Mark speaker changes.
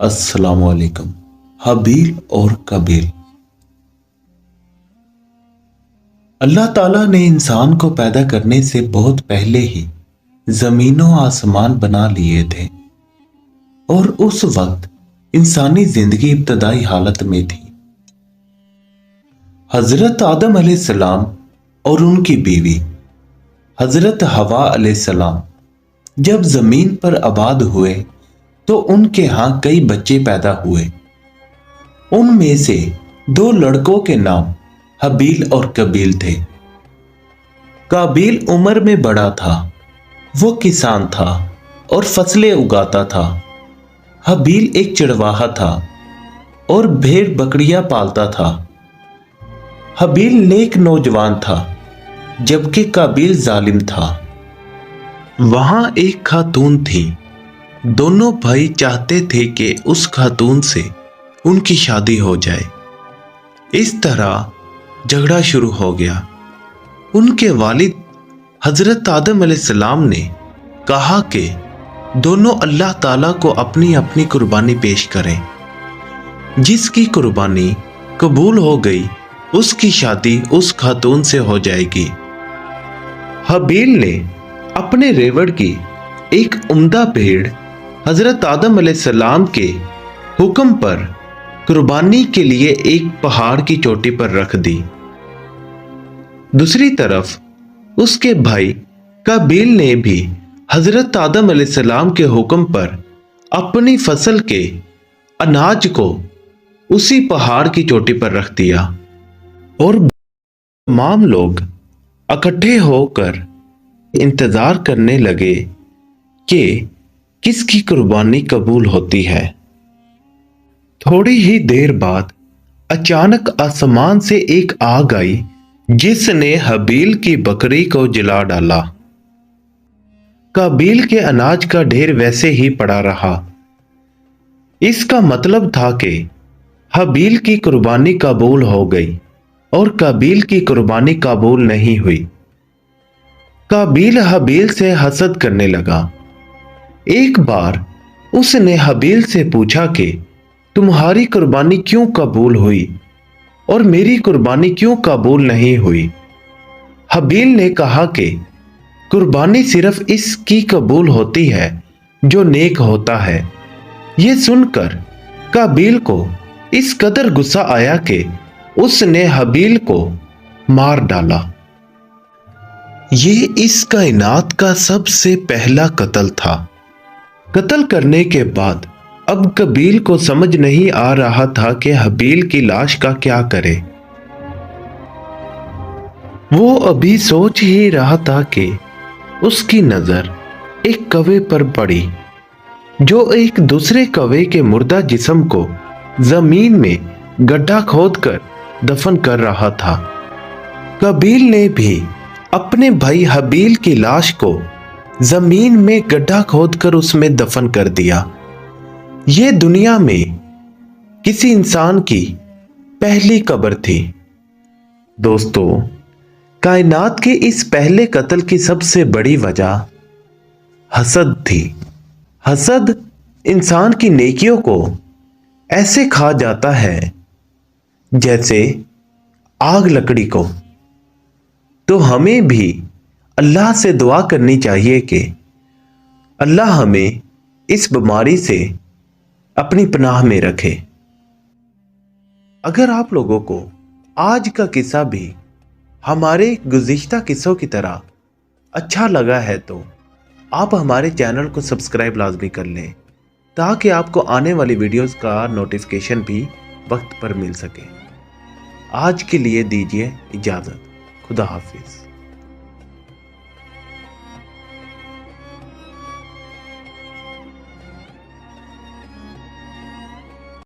Speaker 1: अस्सलाम वालेकुम। हाबील और काबील। अल्लाह ताला ने इंसान को पैदा करने से बहुत पहले ही जमीनों आसमान बना लिए थे और उस वक्त इंसानी जिंदगी इब्तदाई हालत में थी। हजरत आदम अलैहिस्सलाम और उनकी बीवी हजरत हवा अलैहिस्सलाम जब जमीन पर आबाद हुए तो उनके यहां कई बच्चे पैदा हुए। उनमें से 2 लड़कों के नाम हाबील और काबील थे। काबील उम्र में बड़ा था, वो किसान था और फसलें उगाता था। हाबील एक चरवाहा था और भेड़ बकरियां पालता था। हाबील नेक नौजवान था जबकि काबील जालिम था। वहां एक खातून थी। दोनों भाई चाहते थे कि उस खातून से उनकी शादी हो जाए। इस तरह झगड़ा शुरू हो गया। उनके वालिद हजरत आदम अलैहिस्सलाम ने कहा कि दोनों अल्लाह ताला को अपनी अपनी कुर्बानी पेश करें। जिसकी कुर्बानी कबूल हो गई उसकी शादी उस खातून से हो जाएगी। हाबील ने अपने रेवड़ की एक उम्दा भेड़ हजरत आदम अलैहिस्सलाम के हुक्म पर कुर्बानी के लिए एक पहाड़ की चोटी पर रख दी। दूसरी तरफ उसके भाई काबील ने भी हजरत आदम अलैहिस्सलाम के हुक्म पर अपनी फसल के अनाज को उसी पहाड़ की चोटी पर रख दिया और तमाम लोग इकट्ठे होकर इंतजार करने लगे कि किसकी कुर्बानी कबूल होती है। थोड़ी ही देर बाद अचानक आसमान से एक आग आई जिसने हाबील की बकरी को जला डाला। काबील के अनाज का ढेर वैसे ही पड़ा रहा। इसका मतलब था कि हाबील की कुर्बानी कबूल हो गई और काबील की कुर्बानी कबूल नहीं हुई। काबील हाबील से हसद करने लगा। एक बार उसने हाबील से पूछा कि तुम्हारी कुर्बानी क्यों कबूल हुई और मेरी कुर्बानी क्यों कबूल नहीं हुई। हाबील ने कहा कि कुर्बानी सिर्फ इसकी कबूल होती है जो नेक होता है। यह सुनकर काबील को इस कदर गुस्सा आया कि उसने हाबील को मार डाला। यह इस कायनात का सबसे पहला कत्ल था। कत्ल करने के बाद अब काबील को समझ नहीं आ रहा था कि हाबील की लाश का क्या करे। वो अभी सोच ही रहा था कि उसकी नजर एक कौवे पर पड़ी जो एक दूसरे कौवे के मुर्दा जिस्म को जमीन में गड्ढा खोदकर दफन कर रहा था। काबील ने भी अपने भाई हाबील की लाश को जमीन में गड्ढा खोदकर उसमें दफन कर दिया। यह दुनिया में किसी इंसान की पहली कब्र थी। दोस्तों, कायनात के इस पहले कत्ल की सबसे बड़ी वजह हसद थी। हसद इंसान की नेकियों को ऐसे खा जाता है जैसे आग लकड़ी को। तो हमें भी अल्लाह से दुआ करनी चाहिए कि अल्लाह हमें इस बीमारी से अपनी पनाह में रखे। अगर आप लोगों को आज का किस्सा भी हमारे गुज़िश्ता किस्सों की तरह अच्छा लगा है तो आप हमारे चैनल को सब्सक्राइब लाजमी कर लें ताकि आपको आने वाली वीडियोस का नोटिफिकेशन भी वक्त पर मिल सके। आज के लिए दीजिए इजाज़त। खुदा हाफिज़।